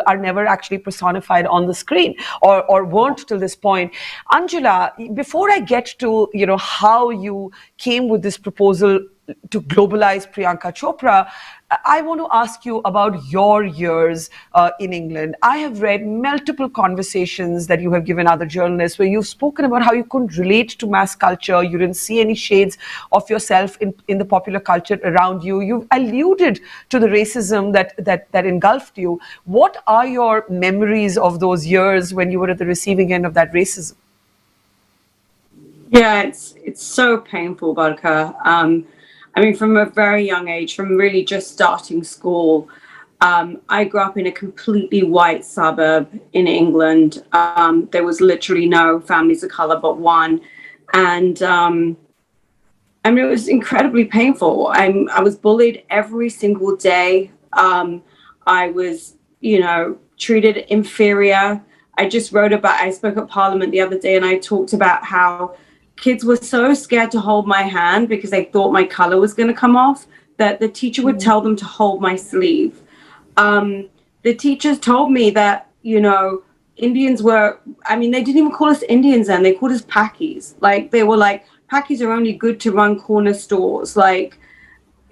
are never actually personified on the screen, or weren't till this point. Anjula, before I get to how you came with this proposal to globalize Priyanka Chopra, I want to ask you about your years in England. I have read multiple conversations that you have given other journalists where you've spoken about how you couldn't relate to mass culture. You didn't see any shades of yourself in the popular culture around you. You've alluded to the racism that engulfed you. What are your memories of those years when you were at the receiving end of that racism? Yeah, it's so painful, Barkha. I mean, from a very young age, from really just starting school, I grew up in a completely white suburb in England. There was literally no families of color but one. And I mean, it was incredibly painful. I was bullied every single day. I was, treated inferior. I spoke at Parliament the other day and I talked about how kids were so scared to hold my hand because they thought my color was going to come off that the teacher would tell them to hold my sleeve. The teachers told me that, Indians were, I mean, they didn't even call us Indians then. They called us Pakis. Like, they were like, Pakis are only good to run corner stores. Like,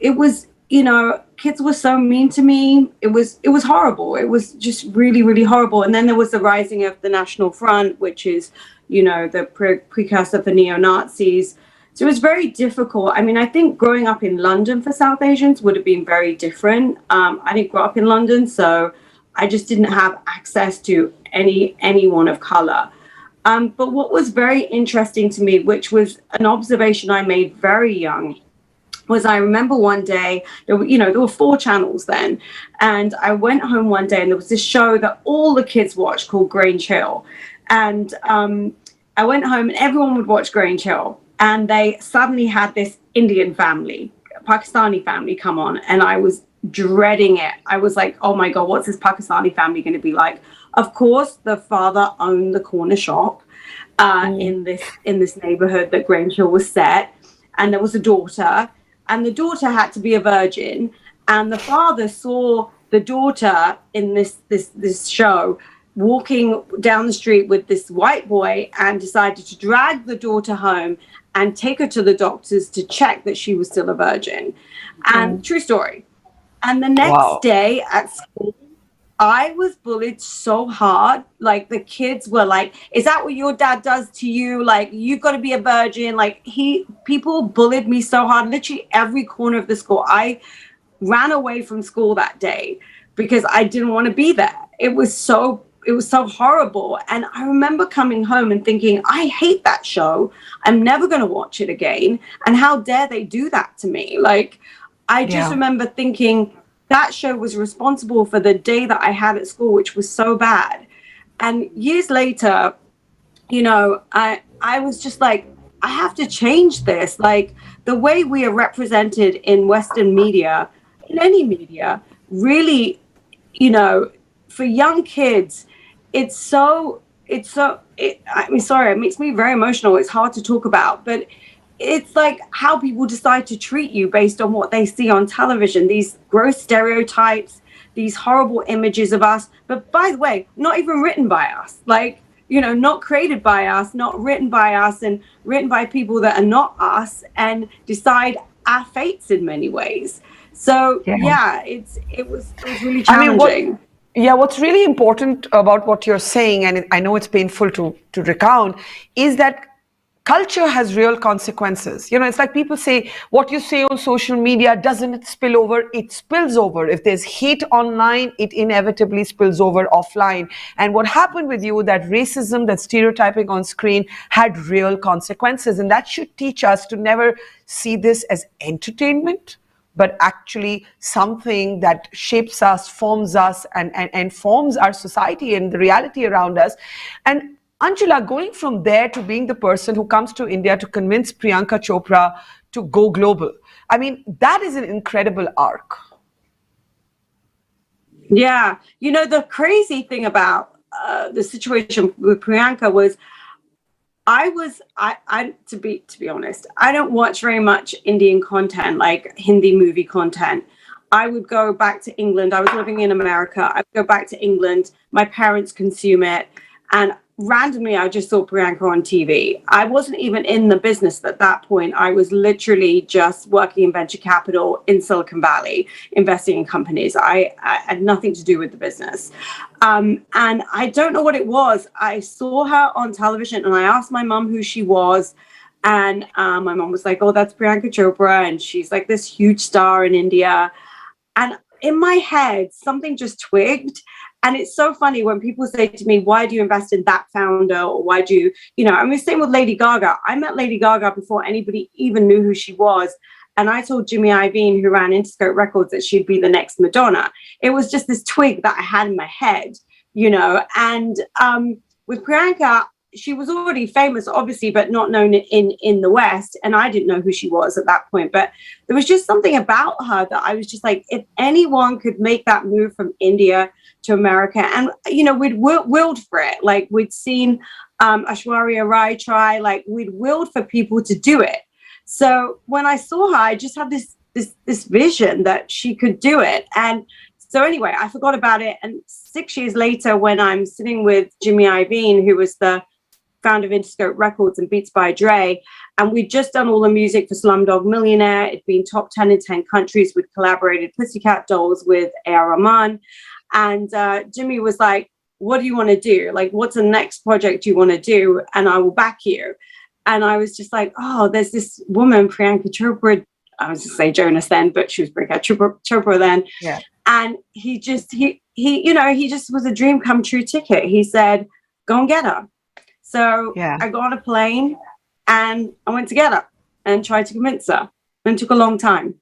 it was, kids were so mean to me. It was horrible. It was just really, really horrible. And then there was the rising of the National Front, which is, the precursor for neo-Nazis. So it was very difficult. I mean, I think growing up in London for South Asians would have been very different. I didn't grow up in London, so I just didn't have access to anyone of color. But what was very interesting to me, which was an observation I made very young, was I remember one day, there were 4 channels then, and I went home one day and there was this show that all the kids watched called Grange Hill. And I went home and everyone would watch Grange Hill. And they suddenly had this Indian family, Pakistani family come on. And I was dreading it. I was like, oh my God, what's this Pakistani family going to be like? Of course, the father owned the corner shop in this neighborhood that Grange Hill was set. And there was a daughter. And the daughter had to be a virgin. And the father saw the daughter in this show walking down the street with this white boy and decided to drag the daughter home and take her to the doctors to check that she was still a virgin. And true story. And the next day at school, I was bullied so hard. Like, the kids were like, is that what your dad does to you? Like, you've got to be a virgin. Like, people bullied me so hard, literally every corner of the school. I ran away from school that day because I didn't want to be there. It was so horrible. And I remember coming home and thinking, I hate that show. I'm never going to watch it again. And how dare they do that to me? Like, I just remember thinking that show was responsible for the day that I had at school, which was so bad. And years later, I was just like, I have to change this. Like, the way we are represented in Western media, in any media, really, for young kids, it makes me very emotional. It's hard to talk about, but it's like how people decide to treat you based on what they see on television, these gross stereotypes, these horrible images of us. But by the way, not even written by us, like, not created by us, not written by us, and written by people that are not us and decide our fates in many ways. So it was really challenging. What's really important about what you're saying, and I know it's painful to recount, is that culture has real consequences. It's like people say, what you say on social media, doesn't spill over? It spills over. If there's hate online, it inevitably spills over offline. And what happened with you, that racism, that stereotyping on screen had real consequences. And that should teach us to never see this as entertainment, but actually something that shapes us, forms us, and forms our society and the reality around us. And Anjula, going from there to being the person who comes to India to convince Priyanka Chopra to go global, I mean, that is an incredible arc. Yeah. The crazy thing about the situation with Priyanka was, to be honest, I don't watch very much Indian content, like Hindi movie content. I would go back to England. I was living in America. I would go back to England. My parents consume it. And randomly, I just saw Priyanka on TV. I wasn't even in the business at that point. I was literally just working in venture capital in Silicon Valley, investing in companies. I had nothing to do with the business. And I don't know what it was. I saw her on television and I asked my mom who she was. And my mom was like, oh, that's Priyanka Chopra. And she's like this huge star in India. And in my head, something just twigged. And it's so funny when people say to me, why do you invest in that founder? Or why do you, I mean, same with Lady Gaga. I met Lady Gaga before anybody even knew who she was. And I told Jimmy Iovine, who ran Interscope Records, that she'd be the next Madonna. It was just this twig that I had in my head, And with Priyanka, she was already famous, obviously, but not known in the West. And I didn't know who she was at that point. But there was just something about her that I was just like, if anyone could make that move from India to America, and, we'd willed for it. Like we'd seen Aishwarya Rai try, like we'd willed for people to do it. So when I saw her, I just had this vision that she could do it. And so anyway, I forgot about it. And 6 years later, when I'm sitting with Jimmy Iovine, who was the founder of Interscope Records and Beats by Dre, and we'd just done all the music for Slumdog Millionaire. It'd been top 10 in 10 countries. We'd collaborated Pussycat Dolls with A.R. Rahman. And Jimmy was like, what do you want to do? Like, what's the next project you want to do? And I will back you. And I was just like, oh, there's this woman, Priyanka Chopra. I was just say Jonas then, but she was Priyanka Chopra then. Yeah. And he just was a dream come true ticket. He said, go and get her. So I got on a plane and I went to get her and tried to convince her. And it took a long time.